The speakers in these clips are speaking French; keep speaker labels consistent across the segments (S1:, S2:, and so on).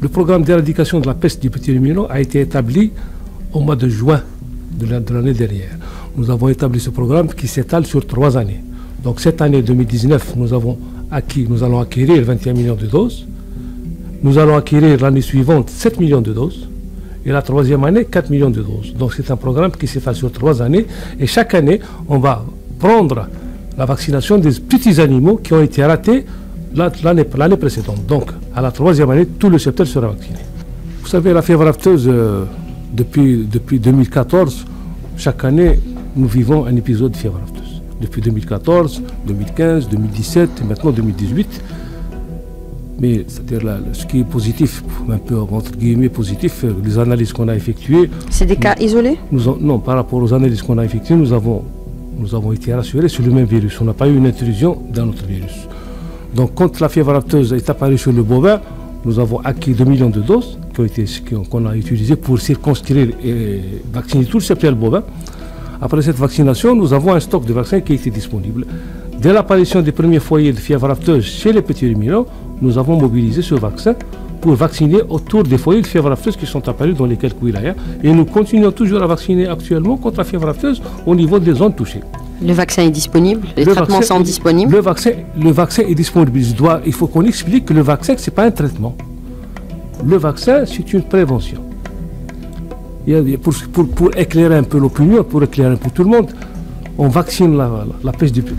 S1: Le programme d'éradication de la peste du petit ruminant a été établi au mois de juin de l'année dernière. Nous avons établi ce programme qui s'étale sur 3 années. Donc cette année 2019, nous allons acquérir 21 millions de doses. Nous allons acquérir l'année suivante 7 millions de doses. Et la 3e année, 4 millions de doses. Donc c'est un programme qui s'étale sur 3 années. Et chaque année, on va prendre la vaccination des petits animaux qui ont été ratés l'année précédente. Donc à la 3e année, tout le cheptel sera vacciné. Vous savez, la fièvre afteuse, depuis 2014, chaque année, nous vivons un épisode de fièvre afteuse. Depuis 2014, 2015, 2017 et maintenant 2018. Mais c'est-à-dire ce qui est positif, un peu entre guillemets positif, les analyses qu'on a effectuées.
S2: C'est des cas isolés?
S1: Non, par rapport aux analyses qu'on a effectuées, nous avons été rassurés sur le même virus. On n'a pas eu une intrusion d'un autre virus. Donc quand la fièvre afteuse est apparue sur le bovin, nous avons acquis 2 millions de doses qu'on a utilisées pour circonscrire et vacciner tout le cheptel bovin. Après cette vaccination, nous avons un stock de vaccins qui était disponible. Dès l'apparition des premiers foyers de fièvre afteuse chez les petits ruminants, nous avons mobilisé ce vaccin pour vacciner autour des foyers de fièvre afteuse qui sont apparus dans les quelques wilayas. Et nous continuons toujours à vacciner actuellement contre la fièvre afteuse au niveau des zones touchées.
S2: Le vaccin est disponible? Les traitements sont disponibles?
S1: Le vaccin est disponible. Il faut qu'on explique que le vaccin, ce n'est pas un traitement. Le vaccin, c'est une prévention. Pour éclairer un peu l'opinion, pour éclairer un peu tout le monde, on vaccine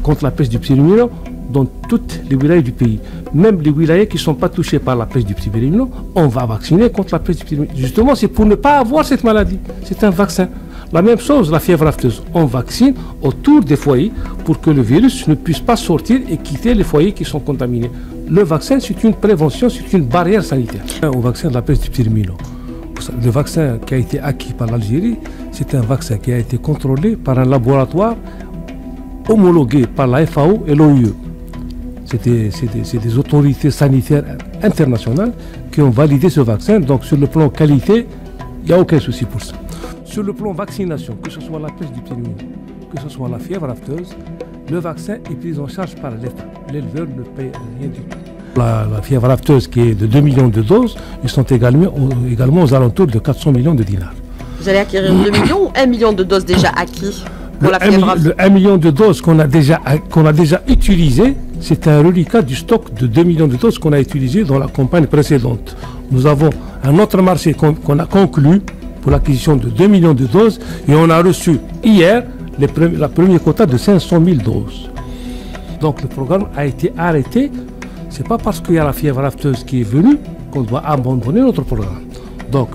S1: contre la peste du petit ruminant dans toutes les wilayas du pays. Même les wilayas qui ne sont pas touchés par la peste du petit ruminant, on va vacciner contre la peste du petit ruminant. Justement, c'est pour ne pas avoir cette maladie. C'est un vaccin. La même chose, la fièvre afteuse. On vaccine autour des foyers pour que le virus ne puisse pas sortir et quitter les foyers qui sont contaminés. Le vaccin, c'est une prévention, c'est une barrière sanitaire. Au vaccin de la peste du petit ruminant. Le vaccin qui a été acquis par l'Algérie, c'est un vaccin qui a été contrôlé par un laboratoire homologué par la FAO et l'OIE. C'est des autorités sanitaires internationales qui ont validé ce vaccin. Donc sur le plan qualité, il n'y a aucun souci pour ça. Sur le plan vaccination, que ce soit la peste du petit ruminant, que ce soit la fièvre afteuse, le vaccin est pris en charge par l'État. L'éleveur ne paye rien du tout. La fièvre afteuse qui est de 2 millions de doses, ils sont également aux alentours de 400 millions de dinars.
S2: Vous allez acquérir 2 millions ou 1 million de doses déjà acquis pour la fièvre afteuse?
S1: Le 1 million de doses qu'on a déjà utilisé, c'est un reliquat du stock de 2 millions de doses qu'on a utilisé dans la campagne précédente. Nous avons un autre marché qu'on a conclu pour l'acquisition de 2 millions de doses et on a reçu hier la première quota de 500 000 doses. Donc le programme a été arrêté. Ce n'est pas parce qu'il y a la fièvre afteuse qui est venue qu'on doit abandonner notre programme. Donc,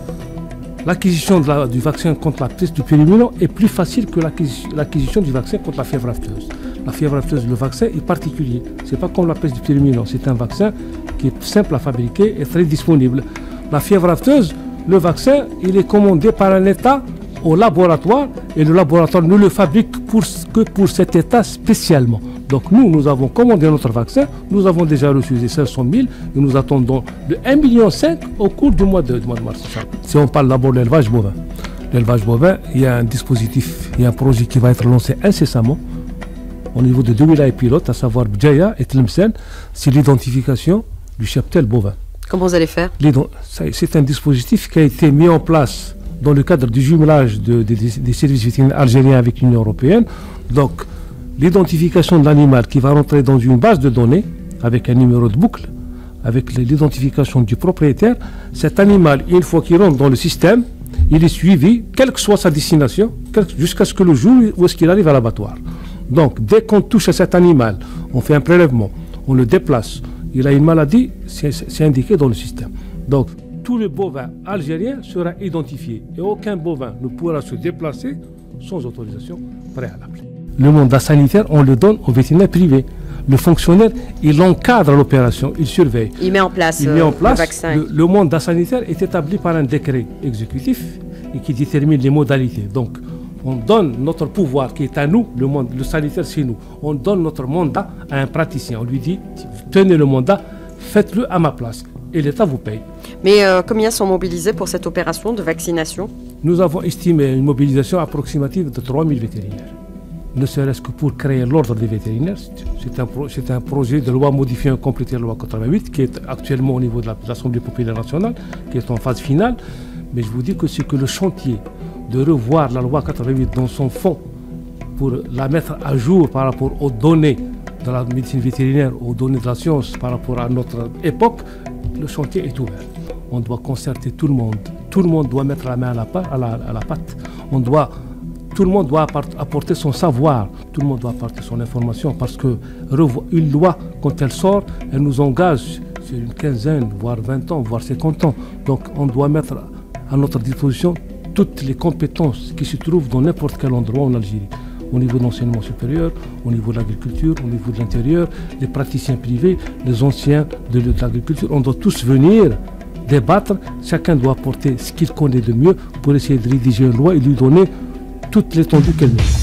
S1: l'acquisition du vaccin contre la peste du petit ruminant est plus facile que l'acquisition du vaccin contre la fièvre afteuse. La fièvre afteuse, le vaccin est particulier. Ce n'est pas comme la peste du petit ruminant. C'est un vaccin qui est simple à fabriquer et très disponible. La fièvre afteuse, le vaccin, il est commandé par un État au laboratoire et le laboratoire ne le fabrique que pour cet État spécialement. Donc nous avons commandé notre vaccin, nous avons déjà reçu les 500 000 et nous attendons le 1,5 million au cours du mois de mars. Si on parle d'abord de l'élevage bovin. L'élevage bovin, il y a un dispositif, il y a un projet qui va être lancé incessamment au niveau de 2 wilayas pilotes, à savoir Bdjaya et Tlemcen, c'est l'identification du cheptel bovin.
S2: Comment vous allez faire?
S1: C'est un dispositif qui a été mis en place dans le cadre du jumelage des services vétérinaires algériens avec l'Union européenne. Donc, l'identification de l'animal qui va rentrer dans une base de données avec un numéro de boucle, avec l'identification du propriétaire. Cet animal, une fois qu'il rentre dans le système, il est suivi, quelle que soit sa destination, jusqu'à ce que le jour où est-ce qu'il arrive à l'abattoir. Donc, dès qu'on touche à cet animal, on fait un prélèvement, on le déplace, il a une maladie, c'est indiqué dans le système. Donc, tout le bovin algérien sera identifié et aucun bovin ne pourra se déplacer sans autorisation préalable. Le mandat sanitaire, on le donne au vétérinaire privé. Le fonctionnaire, il encadre l'opération, il surveille.
S2: Il met en place,
S1: le
S2: vaccin.
S1: Le mandat sanitaire est établi par un décret exécutif et qui détermine les modalités. Donc, on donne notre pouvoir qui est à nous, le sanitaire c'est nous. On donne notre mandat à un praticien. On lui dit, tenez le mandat, faites-le à ma place. Et l'État vous paye.
S2: Mais combien sont mobilisés pour cette opération de vaccination?
S1: Nous avons estimé une mobilisation approximative de 3 000 vétérinaires. ne serait-ce que pour créer l'ordre des vétérinaires. C'est un projet de loi modifiant et compléter la loi 88 qui est actuellement au niveau de l'Assemblée populaire nationale, qui est en phase finale. Mais je vous dis que c'est que le chantier de revoir la loi 88 dans son fond pour la mettre à jour par rapport aux données de la médecine vétérinaire, aux données de la science par rapport à notre époque, le chantier est ouvert. On doit concerter tout le monde. Tout le monde doit mettre la main à la pâte. Tout le monde doit apporter son savoir. Tout le monde doit apporter son information parce qu'une loi, quand elle sort, elle nous engage sur une quinzaine, voire 20 ans, voire 50 ans. Donc on doit mettre à notre disposition toutes les compétences qui se trouvent dans n'importe quel endroit en Algérie. Au niveau de l'enseignement supérieur, au niveau de l'agriculture, au niveau de l'intérieur, les praticiens privés, les anciens de l'agriculture, on doit tous venir débattre. Chacun doit apporter ce qu'il connaît de mieux pour essayer de rédiger une loi et lui donner toute l'étendue qu'elle mérite.